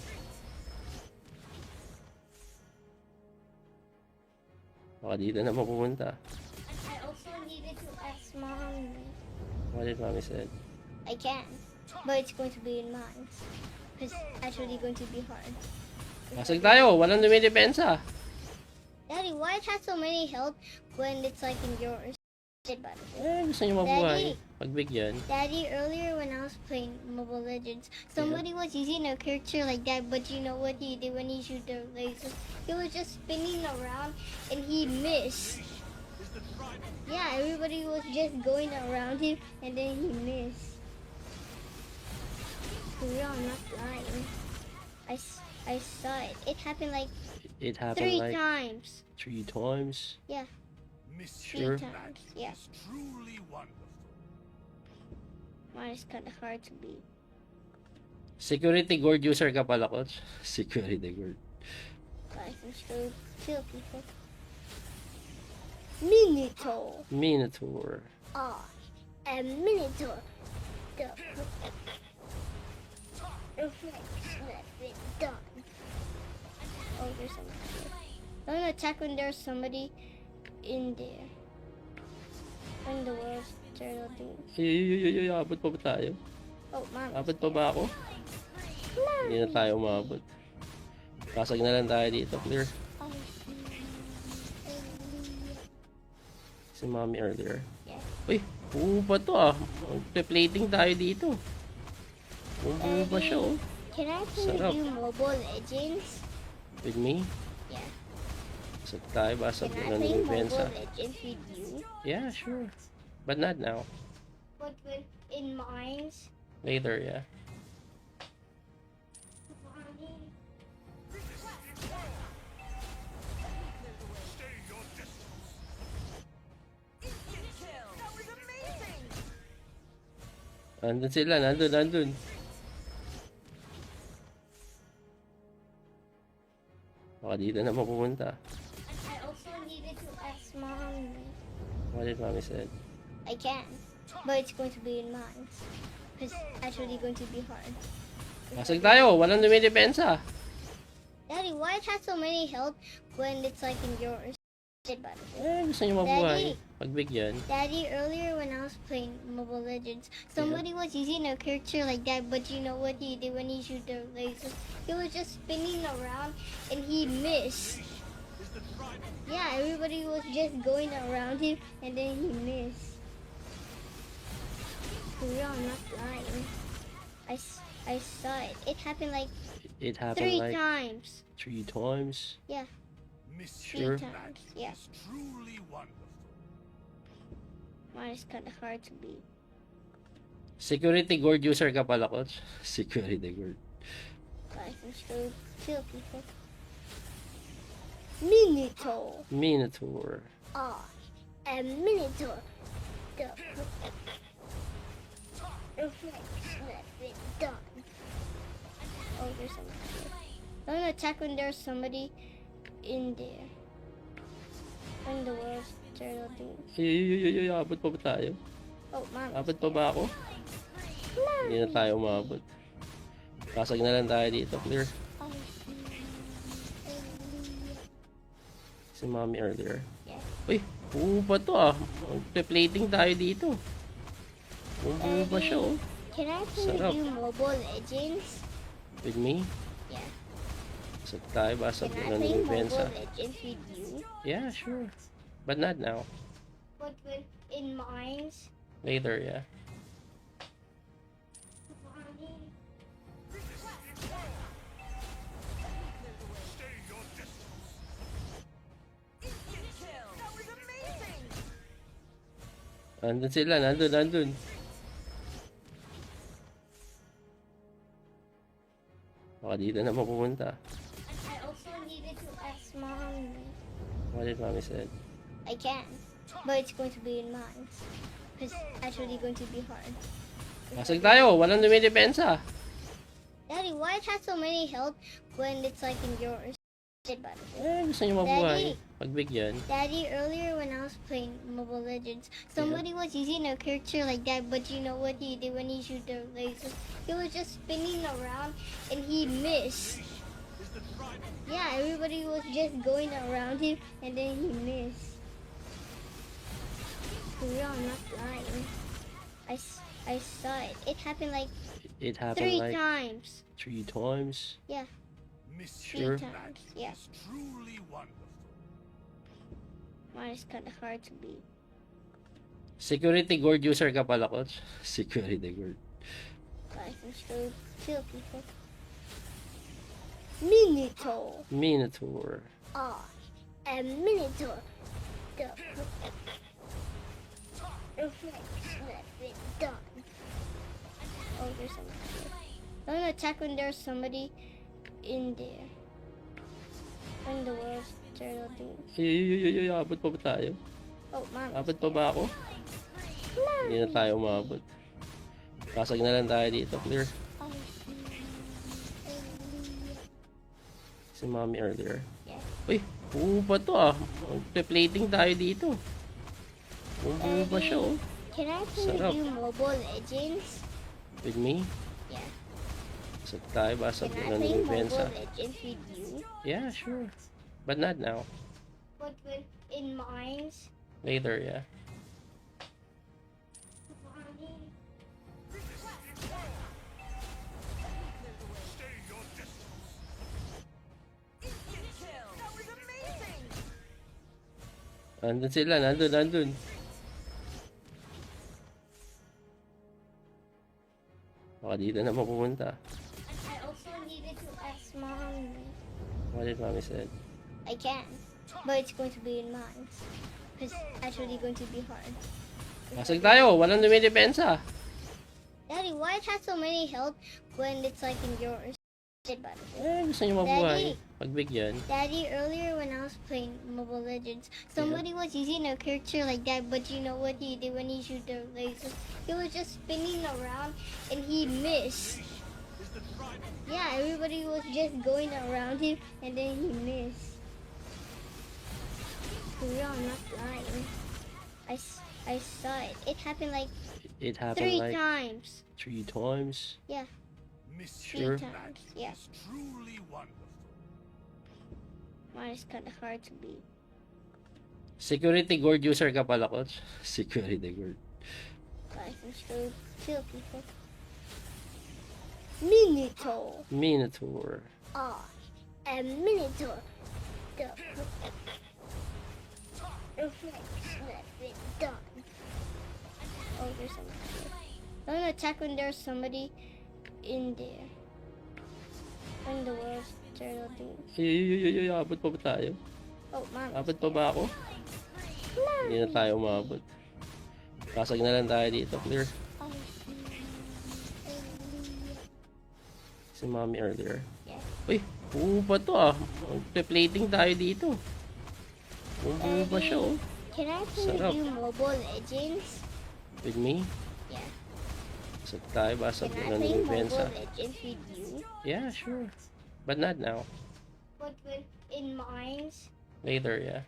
Baka dito na mapupunta. I also needed to ask mom. What did mommy said? I can, but it's going to be in mines. It's actually going to be hard. Pasag tayo, walang dumidepensa. Daddy, why it has so many health when it's like in yours? By the way. Gusto nyo mabuhay. Pagbigyan. Daddy, earlier when I was playing Mobile Legends, somebody was using a character like that, but you know what he did when he shoot the lasers? He was just spinning around and he missed. Yeah, everybody was just going around him and then he missed. For real, I'm not lying. I saw it. It happened like It happened 3 like times. 3 times. Yeah, Mission 3 Sure. times. Yeah, is truly wonderful. mine is kind of hard to beat. Security guard user ka pala, coach. Security guard. But I can still kill people. Minotaur. Minotaur. A Minotaur. The done. Oh, there's somebody here. I'm gonna attack when there's somebody in there. In the world turtle thing. Ay, abot pa ba tayo? Oh, mom. Abot pa ba ako? Hindi na tayo umabot. Pasag na lang tayo dito, clear. Si mommy earlier. Yeah. Uy, buo pa to ah. Magpe-plating tayo dito. Buo pa siya oh. Can I play Sarap. you Mobile Legends? With me? Yeah. So tayo ba sa Can I ng play Mobile depensa? Legends with you? Yeah, sure. But not now. But when in mines? Later, yeah. Stay your distance. Nandun sila, nandun. Baka dito na mapupunta. I also needed to ask mom. What did mommy said? I can, but it's going to be in mines. It's actually going to be hard. Pasag tayo, walang dumidepensa. Daddy, why it has so many health when it's like in yours? By the way. Gusto nyo mabuhay. Pagbigyan. Daddy, earlier when I was playing Mobile Legends, somebody was using a character like that, but you know what he did when he shoot the lasers? He was just spinning around and he missed. Yeah, everybody was just going around him and then he missed. For real, I'm not lying. I saw it. It happened like It happened 3 like times. 3 times. Yeah, Mission 3 Sure. times. Yeah, is truly wonderful. mine is kind of hard to beat. Security guard user ka pala, coach. Security guard. But I can still kill people. Minotaur. Minotaur. A Minotaur. The reflection that's been done. Oh, there's somebody here. I'm gonna attack when there's somebody in there. When the world's turtle thing. Ay, abot pa ba tayo? Oh, mom. Abot pa ba ako? Hindi na tayo umabot. Pasag na lang tayo dito, clear. Si mommy earlier. Yeah. Uy, buo pa to ah. Magpe-plating tayo dito. Buo pa siya oh. Can I play Sarap. you Mobile Legends? With me? Yeah. So tayo ba sa Can I ng play depensa? Mobile Legends with you? Yeah, sure. But not now. But when in mines? Later, yeah. Stay your distance. Nandun sila, nandun. Baka dito na mapupunta. I also needed to ask mom. What did mommy said? I can, but it's going to be in mines. It's actually going to be hard. Pasag tayo, walang dumidepensa. Daddy, why it has so many health when it's like in yours? By the way. Gusto nyo mabuhay. Pagbigyan. Daddy, earlier when I was playing Mobile Legends, somebody was using a character like that, but you know what he did when he shoot the lasers? He was just spinning around and he missed. Yeah, everybody was just going around him and then he missed. For real, I'm not lying. I saw it. It happened like It happened 3 like times. 3 times. Yeah, Mission 3 times. Yeah, is truly wonderful. mine is kind of hard to beat. Security guard user ka pala, coach. Security guard. But I can still kill people. Minotaur. Minotaur. A Minotaur. The reflection that's been done. Oh, there's somebody here. I'm gonna attack when there's somebody in there. When the world's turtle thing. Ay, abot pa ba tayo? Oh, mom. Abot pa ba ako? Hindi na tayo umabot. Pasag na lang tayo dito, clear. Si mommy earlier. Yeah. Uy, buo pa to ah. Magpe-plating tayo dito. Buo pa siya oh. Can I play Sarap. you Mobile Legends? With me? Yeah. So tayo ba sa Can I ng play depensa? Mobile Legends with you? Yeah, sure. But not now. But when in mines? Later, yeah. Stay your distance. Nandun sila, nandun. Baka dito na mapupunta. I also needed to ask mom. What did mommy said? I can, but it's going to be in mine. Because actually going to be hard. Basag tayo, walang dumidepensa. Daddy, why it has so many health when it's like in yours? Gusto nyo mabuhay. Pagbigyan. Daddy, earlier when I was playing Mobile Legends, somebody was using a character like that, but you know what he did when he shoot the laser? He was just spinning around and he missed. Yeah, everybody was just going around him and then he missed. For real, I'm not lying. I saw it. It happened like It happened 3 like times. 3 times. Yeah, Mission 3 Sure. times. Yeah, is truly wonderful. mine is kind of hard to beat. Security guard user ka pala, coach. Security guard. But I can still kill people. Minotaur. Minotaur. A Minotaur. The reflection that's been done. Oh, there's somebody here. Don't attack when there's somebody in there. When the world's turtle thing. Ay, abot pa ba tayo? Oh, mom. Abot pa ba ako? Hindi na tayo umabot. Pasag na lang tayo dito, clear. I see. Si mommy earlier. Yeah. Uy, buo pa to ah. Magpe-plating tayo dito. Buo pa siya oh. Can I play Sarap. you Mobile Legends? With me? Yeah. Pasag tayo, basag Can I na play ng Mobile bensa. Legends with you? Yeah, sure. But not now. But when in mines? Later, yeah.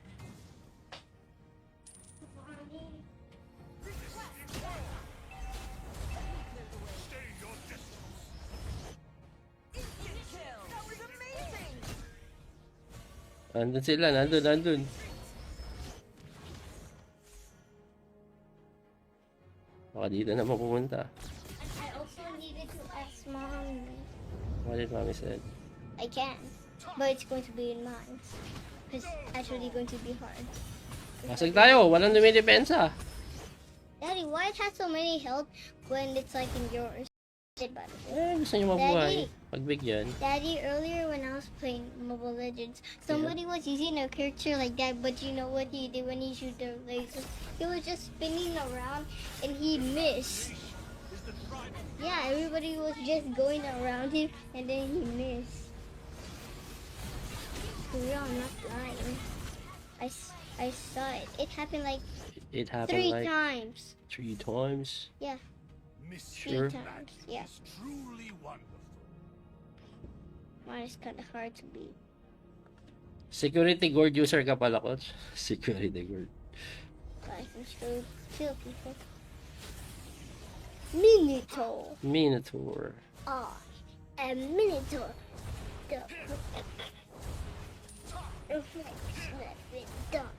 Stay your distance. Nandun sila, nandun. Baka dito na mapupunta. I also needed to ask mom. What did mommy said? I can, but it's going to be in mine. Because actually going to be hard. Pasag tayo, walang dumidepensa. Daddy, why it has so many health when it's like in yours? Gusto nyo mabuhay. Pagbigyan. Daddy, earlier when I was playing Mobile Legends, somebody was using a character like that, but you know what he did when he shoot the laser? He was just spinning around and he missed. Yeah, everybody was just going around him and then he missed. For real, I'm not lying. I saw it. It happened like It happened 3 like times. 3 times. Yeah, Mission 3 Sure. times. Yeah, is truly wonderful. mine is kind of hard to beat. Security guard user ka pala, coach. Security guard. But I can still kill people. Minotaur. Minotaur. A Minotaur. The reflection that's been done.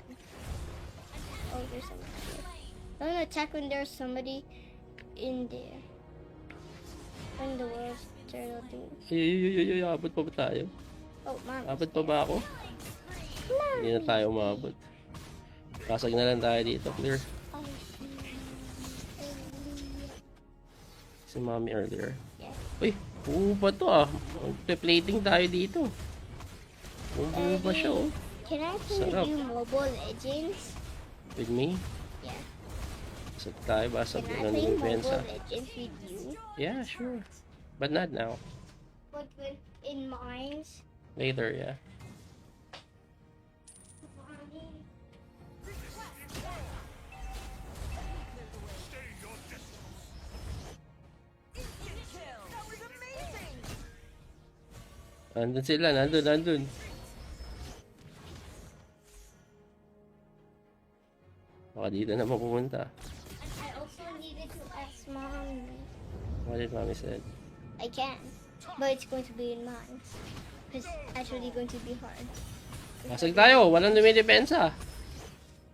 Oh, there's somebody here. Don't attack when there's somebody in there. When the world's turtle thing. Ay, abot pa ba tayo? Oh, mom. Abot pa ba ako? Hindi na tayo umabot. Pasag na lang tayo dito, clear. I see. Si mommy earlier. Yeah. Uy, buo pa to ah. Magpe-plating tayo dito. Buo pa siya oh. Can I play Sarap. you Mobile Legends? With me? Yeah. Pasag tayo, basag Can I na play ng Mobile bensa. Legends with you? Yeah, sure. But not now. But when in mines? Later, yeah. Stay your distance. Nandun sila, nandun. Baka dito na mapupunta. I also needed to ask mom. What did mommy said? I can, but it's going to be in mine. Because actually going to be hard. Pasag tayo, walang dumidepensa.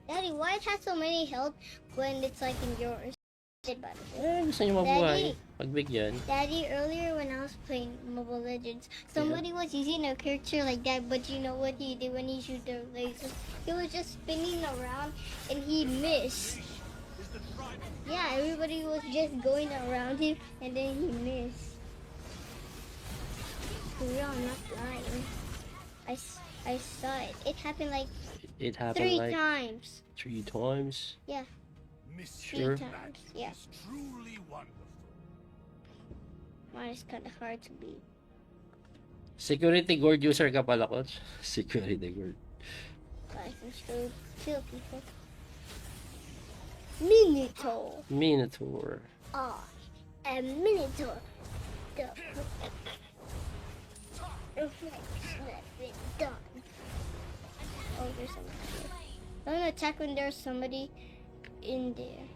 Daddy, why it has so many health when it's like in yours? Gusto nyo mabuhay. Pagbigyan. Daddy, earlier when I was playing Mobile Legends, somebody was using a character like that, but you know what he did when he shoot the laser? He was just spinning around and he missed. Yeah, everybody was just going around him and then he missed. For real, I'm not lying. I saw it. It happened like It happened 3 like times. 3 times. Yeah, Mission 3 Sure. times. Yeah, is truly wonderful. mine is kind of hard to beat. Security guard user ka pala, coach. Security guard. I can still kill people. Minotaur. Minotaur. Ah, a Minotaur. The reflection has been done. Oh, there's somebody here. I'm gonna attack when there's somebody in there.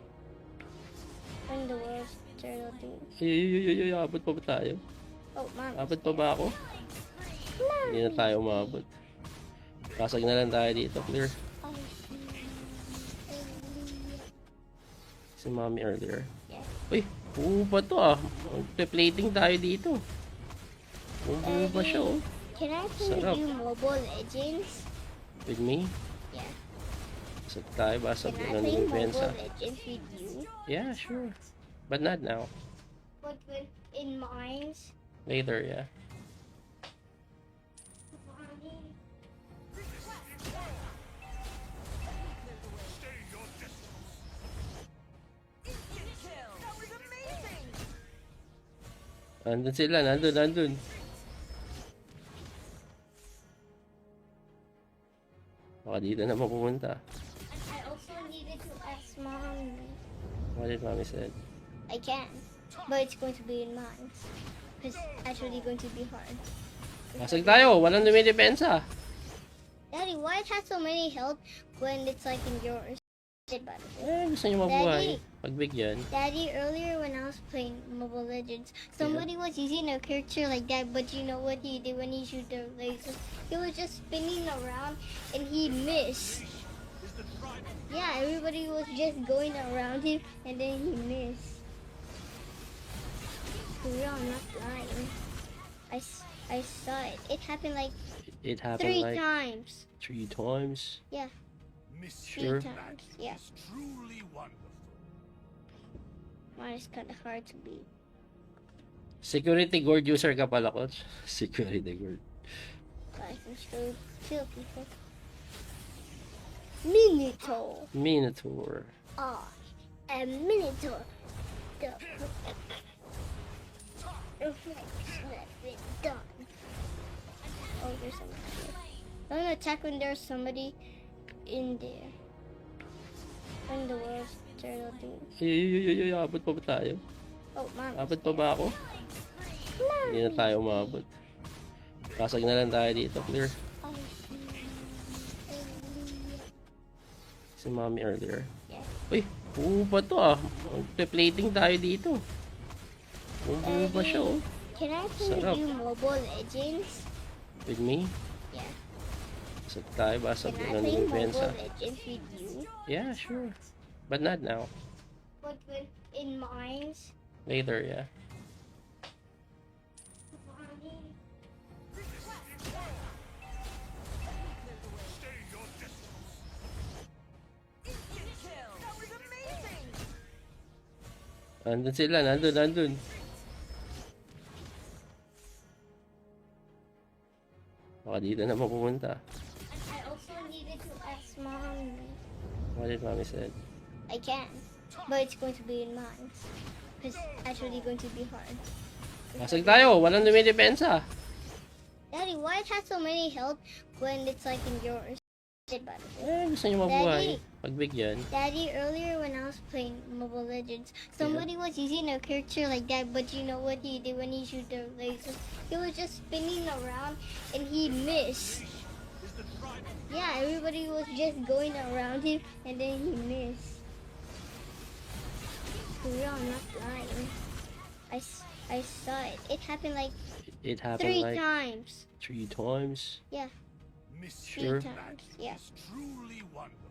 In the world, turtle thing. Ay, abot pa ba tayo? Oh, mom. Abot pa ba ako? Hindi na tayo umabot. Pasag na lang tayo dito, clear. Si mommy earlier. Yeah. Uy, buo pa to ah. Magpe-plating tayo dito. Buo pa siya oh. Can I play Sarap. you Mobile Legends? With me? Yeah. Pasag tayo, basag Can I na play ng Mobile Benza. Legends with you? Yeah, sure. But not now. But when in mines? Later, yeah. Stay your distance. Nandun sila, nandun. Baka dito na mapupunta. I also needed to ask mom. What did mommy said? I can, but it's going to be in mines. It's actually going to be hard. Pasag tayo, walang dumidepensa. Daddy, why it has so many health when it's like in yours? By the way. Gusto nyo mabuhay. Pagbigyan. Daddy, earlier when I was playing Mobile Legends, somebody was using a character like that, but you know what he did when he shoot the laser? He was just spinning around and he missed. Yeah, everybody was just going around him and then he missed. For real, I'm not lying. I saw it. It happened like It happened 3 like times. 3 times. Yeah, Mission 3 times. Yeah, is truly wonderful. mine is kind of hard to beat. Security guard user ka pala, coach. Security guard. I can still kill people. Minotaur. Minotaur. Ah, a Minotaur. The reflection has been done. Oh, there's somebody here. I'm gonna attack when there's somebody in there. In the world, turtle thing. Ay, abot pa ba tayo? Oh, mom. Abot pa ba ako? Hindi na tayo umabot. Pasag na lang tayo dito, clear. Si mommy earlier. Yeah. Uy, buo pa to ah. Magpe-plating tayo dito. Buo pa siya oh. Can I play Sarap. you Mobile Legends? With me? Yeah. Pasag tayo, basag Can I na play ng Mobile Benza. Legends with you? Yeah, sure. But not now. But when in mines? Later, yeah. Stay your distance. Nandun sila, nandun. Baka dito na mapupunta. I also needed to ask mom. What did mommy said? I can, but it's going to be in mines. It's actually going to be hard. Pasag tayo, walang dumidepensa. Daddy, why it has so many health when it's like in yours? By the way. Gusto nyo mabuhay. Pagbigyan. Daddy, earlier when I was playing Mobile Legends, somebody was using a character like that, but you know what he did when he shoot the laser? He was just spinning around and he missed. Yeah, everybody was just going around him and then he missed. For real, I'm not lying. I saw it. It happened like It happened 3 like times. 3 times. Yeah, 3 Mission Sure. times. Yeah, is truly wonderful.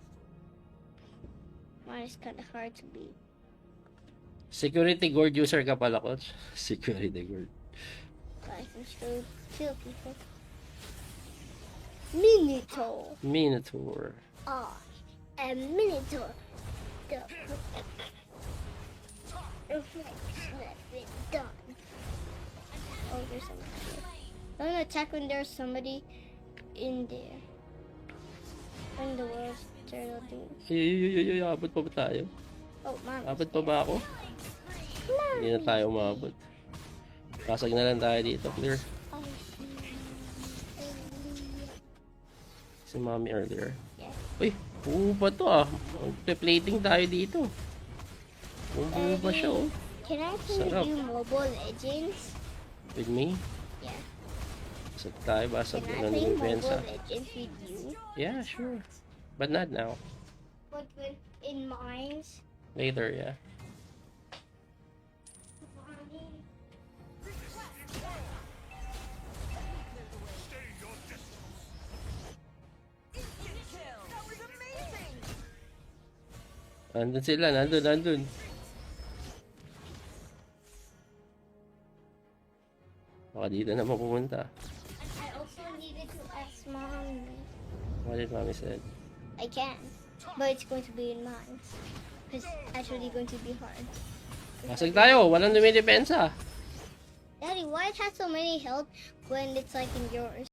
mine is kind of hard to beat. Security guard user ka pala, coach. Security guard. I can still kill people. Minotaur. Minotaur. Ah, a Minotaur. The reflection has been done. Oh, there's somebody here. I'm gonna attack when there's somebody in there. When the world's turtle thing. Ay, abot pa ba tayo? Oh, mom. Abot pa ba ako? Hindi na tayo umabot. Pasag na lang tayo dito, clear. I see. Si mommy earlier. Yeah. Uy, buo pa to ah. Magpe-plating tayo dito. Buo pa siya oh. Can I play Sarap. you Mobile Legends? With me? Yeah. Sa tayo ba sa Can I ng play depensa? Mobile Legends with you? Yeah, sure. But not now. But when in mines? Later, yeah. Stay your distance. Nandun sila, nandun. Baka dito na mapupunta. I also needed to ask mom. What did mommy said? I can, but it's going to be in mines. It's actually going to be hard. Pasag tayo, walang dumidepensa. Daddy, why it has so many health when it's like in yours?